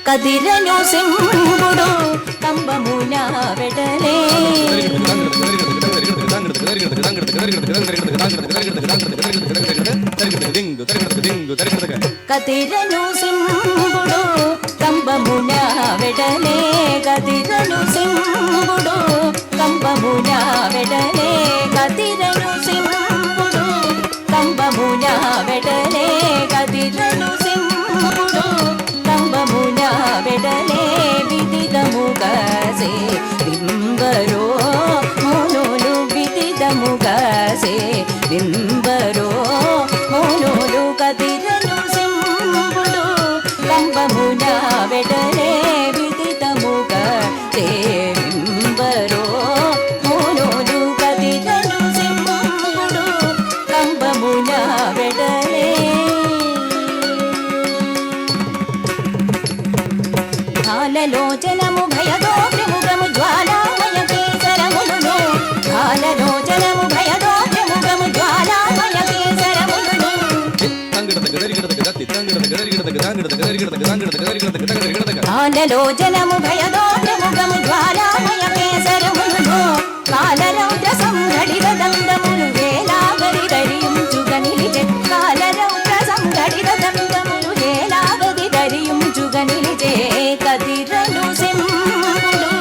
కదిరను సింహుడు కంబమున వెడలే కదిరను సింహుడు కంబమున వెడలే కదిరను సింహుడు కంబమున వెడలే కదిరను సింహుడు కంబమున వెడలే కదిరను సింహుడు కంబమున వెడలే విదిదముగసే బింబరో మోనోలు విదిదముగసే బింబరో మోనోలు కదిరను సింహుడు కంబమున వెడలే విదిదముగసే బింబరో మోనోలు కదిరను సింహుడు కంబమున వెడలే హాలలోచనము భయదోగ్రముగము జ్వాలామయ కేసరములును హాలలోచనము భయదోగ్రముగము జ్వాలామయ కేసరములును హాలలోచనము భయదోగ్రముగము జ్వాలామయ కేసరములును కాలరౌద్ర సంఘటిత దండములు వేలాగరి ధరించుగ నిలిచే కాలరౌద్ర సంఘటిత దండములు వేలాగరి ధరించుగ నిలిచే కదిరను సింహుడు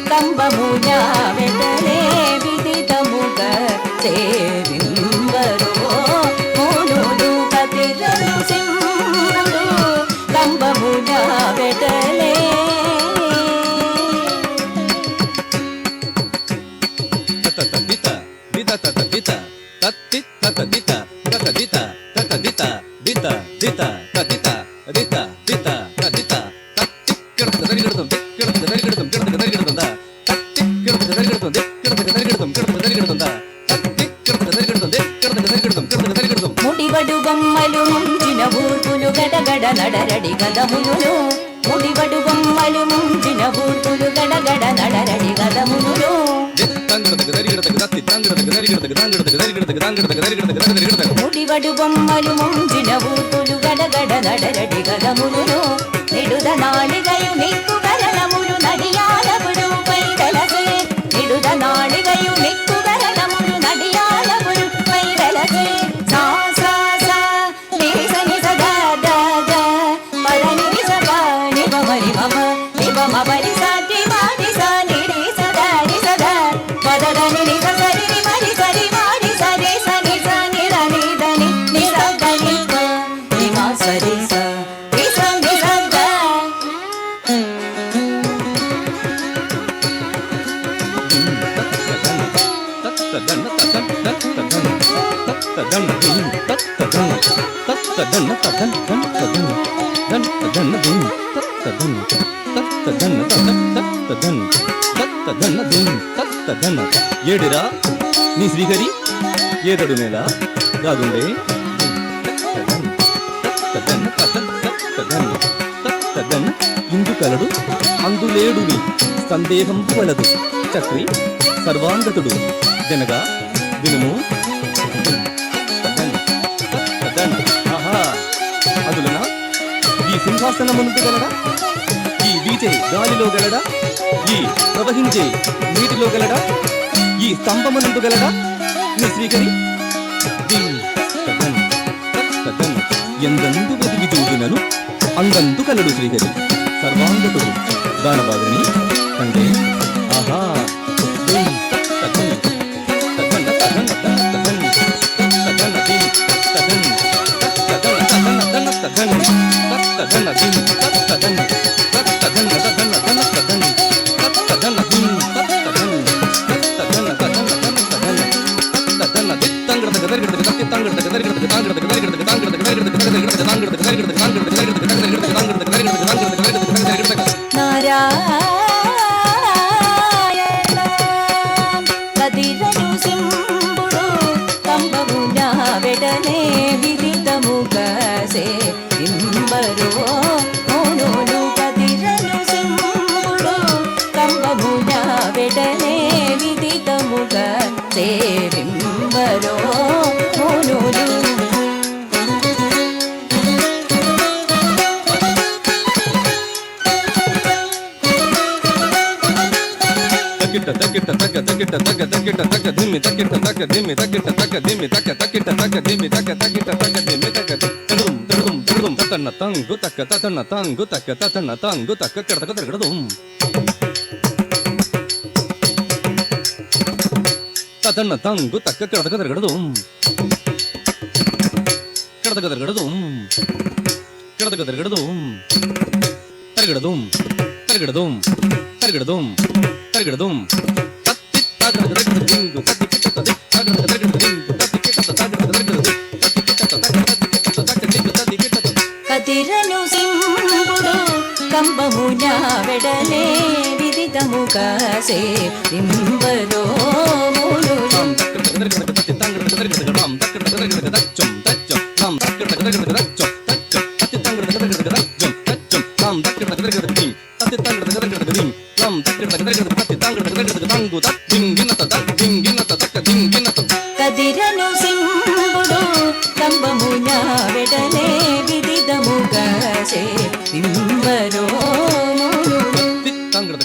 కంబమున వెడలే విదితముగ చేరింబరో మోనుడు కదిరను సింహుడు కంబమున వెడలే ముడివడు బొమ్మలు ముంచిన ఊర్పులు గడగడ నడరడి గదములు ముడివడు బొమ్మలు ముంచిన ఊర్పులు గడగడ నడరడి గదములు ముడివడు బొమ్మలు ముంచిన ఊర్పులు గడగడ నడరడి గదములు నిడుద నాళిగయు నిక్కు గరణములు నడియాలములు పైదలసే నిడుద నాళిగయు నిక్కు గరణములు నడియాలములు పైదలసే సా సా సా ని స ని స ద ద ద పద ని ని స గ ని బ మ ని మ మ ని బ మ బ ని స టి మ ని స ని ని స ద ని స ద పద ద ని ని స స రి ని మ ని స రి మ ని స రి స ని స ని ర ని ద ని ని స ద ని ప ని మ స రి స రి స ని స ద ఏడిరా నీ శ్రీహరి ఏదడు నేల కాదుండే ఇందు కలడు అందులేడువి సందేహం వలదు చక్రి సర్వాంగతుడు జనగా వినుము ఆహా అదులనా ఈ సింహాసనమునందు గలడా ఈ వీచే గాలిలో గలడా ఈ ప్రవహించే నీటిలో గలడా ఈ స్తంభమునందు గలడా నీ శ్రీకరి ఎందందు వెతికి చూసినను అందందు కలడు శ్రీహరి సర్వాంగతుడు గానబాగని కండే ఆహా నారాయణ కదిరను సింబుడు కంబమున వెడనే విదితముగసే ఇంబరో మోనులు కదిరను సింబుడు కంబమున వెడనే విదితముగసే ఇంబరో మోనులు కదిరను సింబుడు కంబమున వెడలే విదితముగసే ఇంబరో మోనులు కదిరను సింబుడు కంబమున వెడలే విదితముగసే ఇంబరో తాంగడ